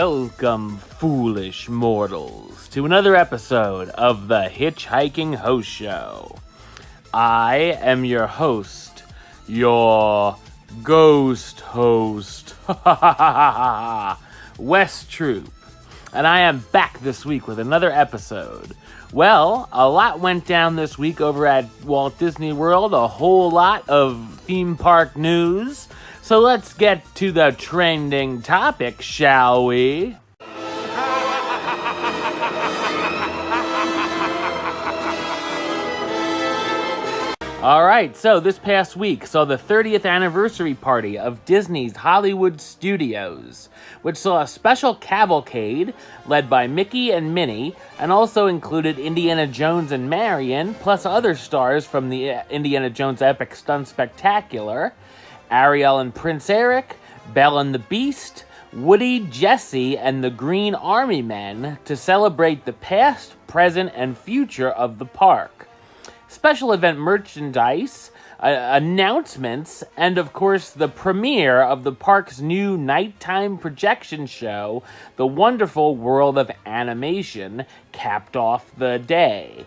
Welcome, foolish mortals, to another episode of the HItchHiking Host Show. I am your host, your ghost host, Wes Troop, and I am back this week with another episode. Well, a lot went down this week over at Walt Disney World, a whole lot of theme park news. So let's get to the trending topic, shall we? Alright, so this past week saw the 30th anniversary party of Disney's Hollywood Studios, which saw a special cavalcade led by Mickey and Minnie, and also included Indiana Jones and Marion, plus other stars from the Indiana Jones Epic Stunt Spectacular, Ariel and Prince Eric, Belle and the Beast, Woody, Jessie, and the Green Army Men to celebrate the past, present, and future of the park. Special event merchandise, announcements, and of course the premiere of the park's new nighttime projection show, The Wonderful World of Animation, capped off the day.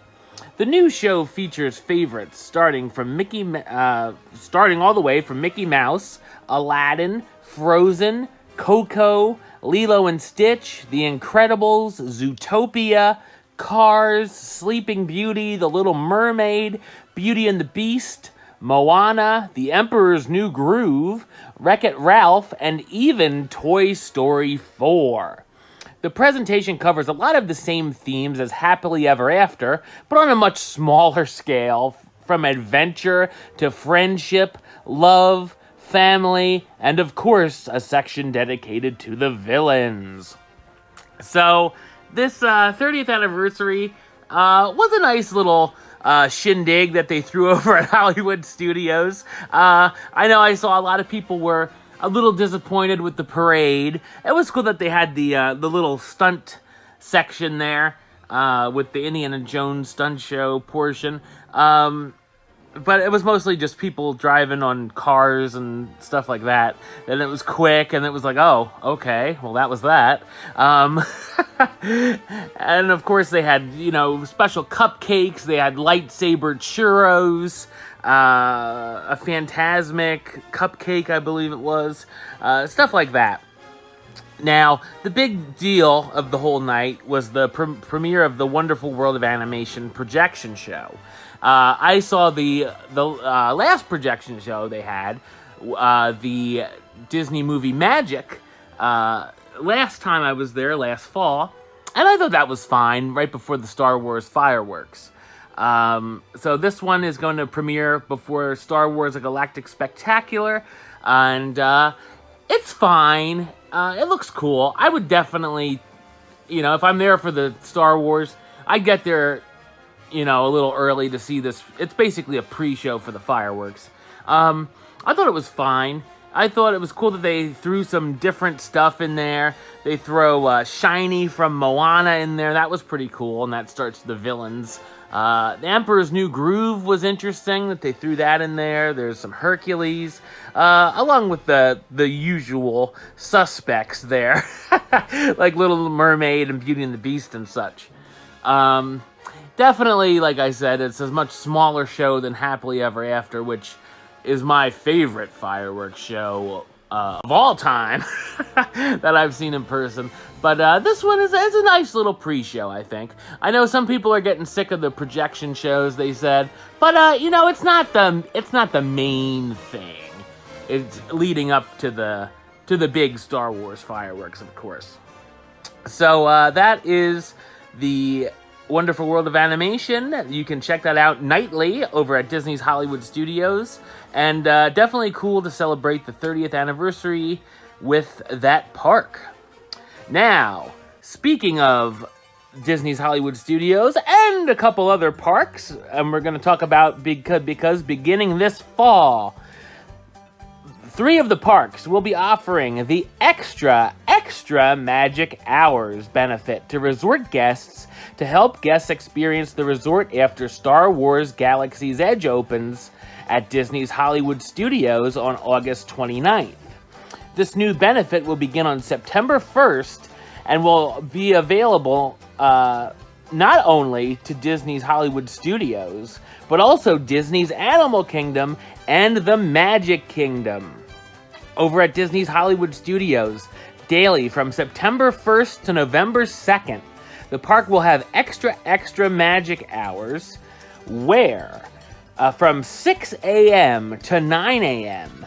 The new show features favorites starting all the way from Mickey Mouse, Aladdin, Frozen, Coco, Lilo and Stitch, The Incredibles, Zootopia, Cars, Sleeping Beauty, The Little Mermaid, Beauty and the Beast, Moana, The Emperor's New Groove, Wreck-It Ralph, and even Toy Story 4. The presentation covers a lot of the same themes as Happily Ever After, but on a much smaller scale, from adventure to friendship, love, family, and of course, a section dedicated to the villains. So, this 30th anniversary was a nice little shindig that they threw over at Hollywood Studios. I know I saw a lot of people were a little disappointed with the parade. It was cool that they had the little stunt section there with the Indiana Jones stunt show portion. But it was mostly just people driving on cars and stuff like that. And it was quick, and it was like, oh, okay, well, that was that. And of course, they had, special cupcakes. They had lightsaber churros, a Phantasmic cupcake, I believe it was, stuff like that. Now, the big deal of the whole night was the premiere of the Wonderful World of Animation projection show. I saw the last projection show they had, the Disney movie Magic, last time I was there, last fall, and I thought that was fine, right before the Star Wars fireworks. So this one is going to premiere before Star Wars: A Galactic Spectacular, and it's fine. It looks cool. I would definitely, if I'm there for the Star Wars, I'd get there, a little early to see this. It's basically a pre-show for the fireworks. I thought it was fine. I thought it was cool that they threw some different stuff in there. They throw Shiny from Moana in there. That was pretty cool, and that starts the villains. The Emperor's New Groove was interesting that they threw that in there. There's some Hercules, along with the usual suspects there, like Little Mermaid and Beauty and the Beast and such. Definitely, like I said, it's a much smaller show than Happily Ever After, which is my favorite fireworks show of all time that I've seen in person. But this one is a nice little pre-show, I think. I know some people are getting sick of the projection shows, they said, but it's not the main thing. It's leading up to the big Star Wars fireworks, of course. So that is the Wonderful World of Animation. You can check that out nightly over at Disney's Hollywood Studios. And definitely cool to celebrate the 30th anniversary with that park. Now, speaking of Disney's Hollywood Studios and a couple other parks, and we're going to talk about because beginning this fall, 3 of the parks will be offering the Extra Magic Hours benefit to resort guests to help guests experience the resort after Star Wars Galaxy's Edge opens at Disney's Hollywood Studios on August 29th. This new benefit will begin on September 1st and will be available not only to Disney's Hollywood Studios, but also Disney's Animal Kingdom and the Magic Kingdom. Over at Disney's Hollywood Studios, daily from September 1st to November 2nd, the park will have extra magic hours where from 6 a.m. to 9 a.m.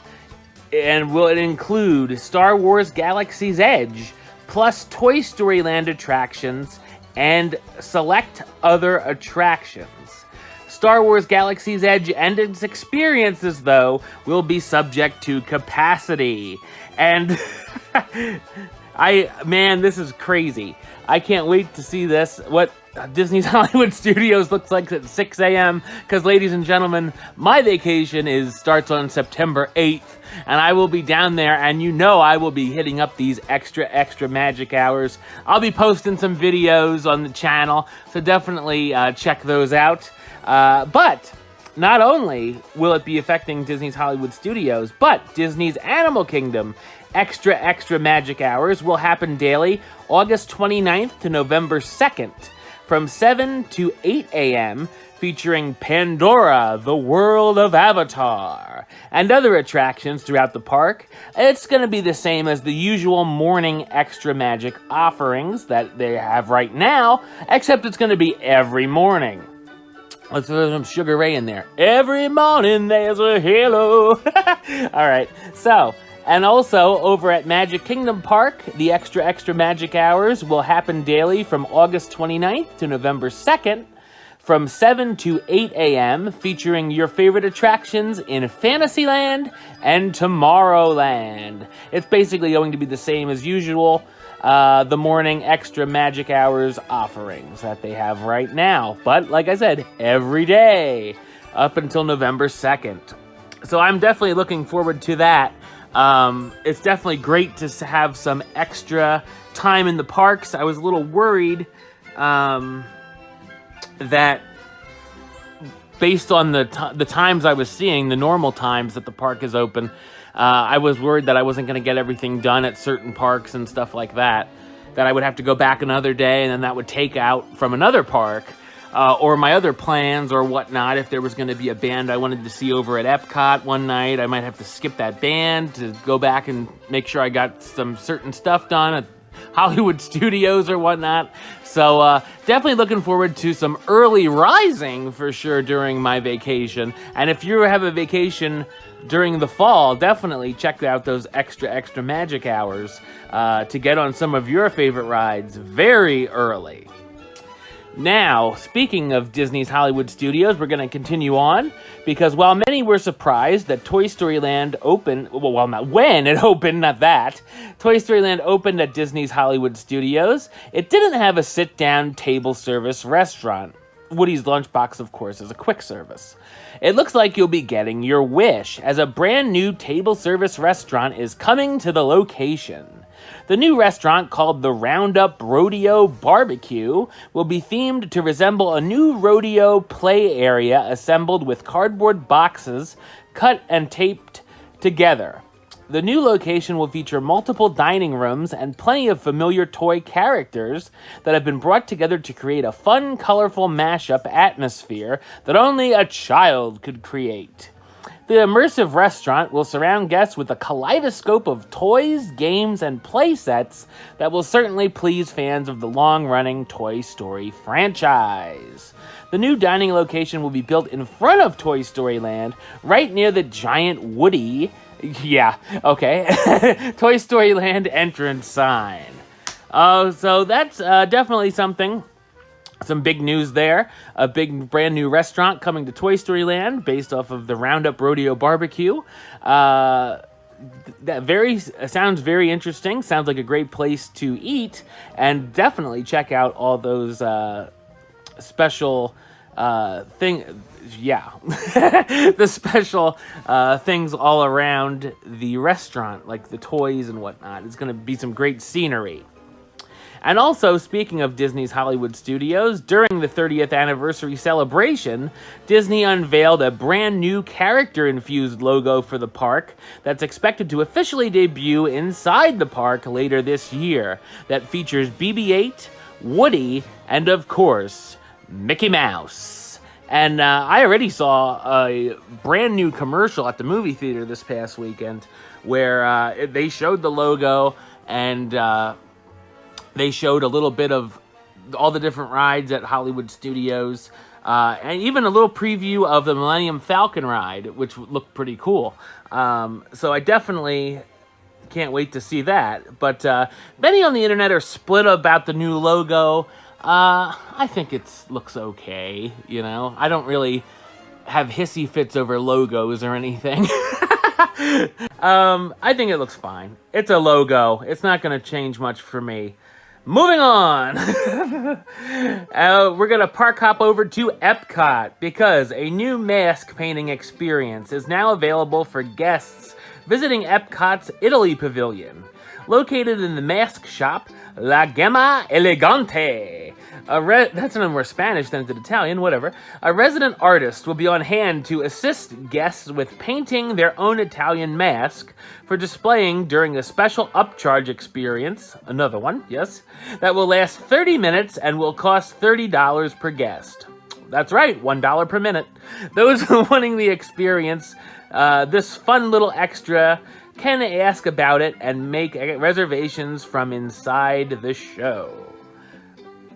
and will include Star Wars Galaxy's Edge, plus Toy Story Land attractions and select other attractions. Star Wars Galaxy's Edge and its experiences, though, will be subject to capacity. And man, this is crazy. I can't wait to see this, what Disney's Hollywood Studios looks like at 6 a.m. Because, ladies and gentlemen, my vacation starts on September 8th, and I will be down there, and I will be hitting up these extra magic hours. I'll be posting some videos on the channel, so definitely check those out. But not only will it be affecting Disney's Hollywood Studios, but Disney's Animal Kingdom extra magic hours will happen daily August 29th to November 2nd from 7 to 8 a.m. featuring Pandora, the World of Avatar, and other attractions throughout the park. It's going to be the same as the usual morning extra magic offerings that they have right now, except it's going to be every morning. Let's throw some Sugar Ray in there. Every morning there's a halo. All right, so... And also, over at Magic Kingdom Park, the extra magic hours will happen daily from August 29th to November 2nd from 7 to 8 a.m., featuring your favorite attractions in Fantasyland and Tomorrowland. It's basically going to be the same as usual, the morning extra magic hours offerings that they have right now. But, like I said, every day up until November 2nd. So I'm definitely looking forward to that. It's definitely great to have some extra time in the parks. I was a little worried that based on the times I was seeing, the normal times that the park is open, I was worried that I wasn't going to get everything done at certain parks and stuff like that, that I would have to go back another day and then that would take out from another park. Or my other plans or whatnot. If there was going to be a band I wanted to see over at Epcot one night, I might have to skip that band to go back and make sure I got some certain stuff done at Hollywood Studios or whatnot. So definitely looking forward to some early rising for sure during my vacation. And if you have a vacation during the fall, definitely check out those extra magic hours to get on some of your favorite rides very early. Now, speaking of Disney's Hollywood Studios, we're going to continue on, because while many were surprised that Toy Story Land opened, well, not when it opened, not that, Toy Story Land opened at Disney's Hollywood Studios, it didn't have a sit-down table service restaurant. Woody's Lunchbox, of course, is a quick service. It looks like you'll be getting your wish, as a brand new table service restaurant is coming to the location. The new restaurant, called the Roundup Rodeo BBQ, will be themed to resemble a new rodeo play area assembled with cardboard boxes cut and taped together. The new location will feature multiple dining rooms and plenty of familiar toy characters that have been brought together to create a fun, colorful mashup atmosphere that only a child could create. The immersive restaurant will surround guests with a kaleidoscope of toys, games, and play sets that will certainly please fans of the long-running Toy Story franchise. The new dining location will be built in front of Toy Story Land, right near the giant Woody, Toy Story Land entrance sign. So that's definitely something. Some big news there. A big brand new restaurant coming to Toy Story Land based off of the Roundup Rodeo BBQ. That sounds very interesting. Sounds like a great place to eat, and definitely check out all those special the special things all around the restaurant, like the toys and whatnot. It's going to be some great scenery. And also, speaking of Disney's Hollywood Studios, during the 30th anniversary celebration, Disney unveiled a brand new character-infused logo for the park that's expected to officially debut inside the park later this year, that features BB-8, Woody, and of course, Mickey Mouse. And I already saw a brand new commercial at the movie theater this past weekend where they showed the logo and they showed a little bit of all the different rides at Hollywood Studios, and even a little preview of the Millennium Falcon ride, which looked pretty cool. So I definitely can't wait to see that. But many on the internet are split about the new logo. I think it looks okay, you know. I don't really have hissy fits over logos or anything. I think it looks fine. It's a logo. It's not going to change much for me. Moving on. We're going to park hop over to Epcot because a new mask painting experience is now available for guests visiting Epcot's Italy Pavilion. Located in the mask shop, La Gemma Elegante. That's no more Spanish than it's Italian, whatever. A resident artist will be on hand to assist guests with painting their own Italian mask for displaying during a special upcharge experience, another one, yes, that will last 30 minutes and will cost $30 per guest. That's right, $1 per minute. Those wanting the experience, this fun little extra, can ask about it and make reservations from inside the show.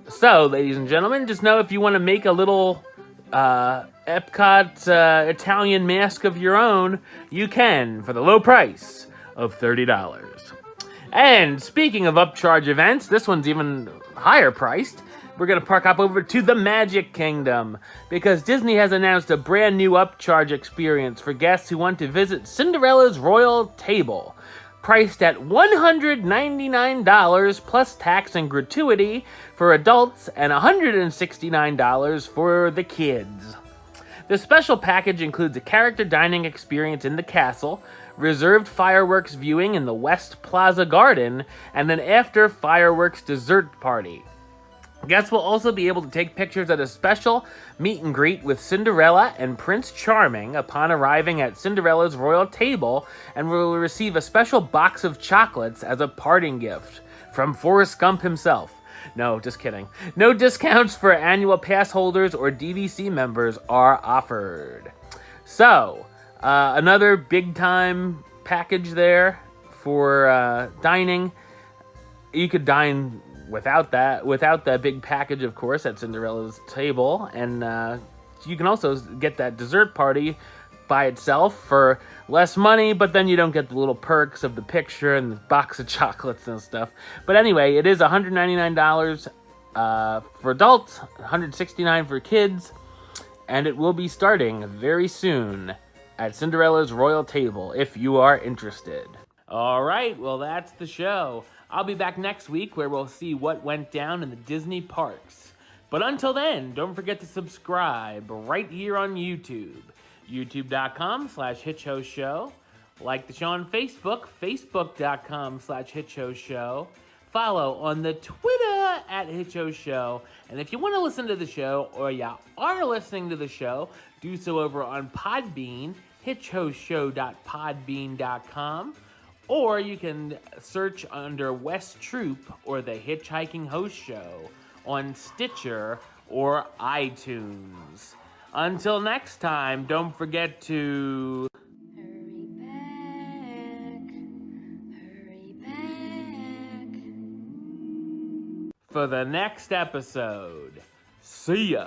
So, ladies and gentlemen, just know if you want to make a little Epcot Italian mask of your own, you can for the low price of $30. And speaking of upcharge events, this one's even higher priced. We're going to park hop over to the Magic Kingdom because Disney has announced a brand new upcharge experience for guests who want to visit Cinderella's Royal Table. Priced at $199 plus tax and gratuity for adults and $169 for the kids. The special package includes a character dining experience in the castle, reserved fireworks viewing in the West Plaza Garden, and an after fireworks dessert party. Guests will also be able to take pictures at a special meet and greet with Cinderella and Prince Charming upon arriving at Cinderella's Royal Table, and will receive a special box of chocolates as a parting gift from Forrest Gump himself. No, just kidding. No discounts for annual pass holders or DVC members are offered. So, another big time package there for dining. You could dine without that big package, of course, at Cinderella's table, and you can also get that dessert party by itself for less money, but then you don't get the little perks of the picture and the box of chocolates and stuff. But anyway, it is $199 for adults, $169 for kids, and it will be starting very soon at Cinderella's Royal Table if you are interested. All right, well, that's the show. I'll be back next week where we'll see what went down in the Disney parks. But until then, don't forget to subscribe right here on YouTube. YouTube.com/HitchHostShow. Like the show on Facebook, Facebook.com/HitchHostShow. Follow on the Twitter @HitchHostShow. And if you want to listen to the show, or you are listening to the show, do so over on Podbean, HitchHostShow.podbean.com. Or you can search under West Troop or the HItchHiking Host Show on Stitcher or iTunes. Until next time, don't forget to hurry back for the next episode. See ya.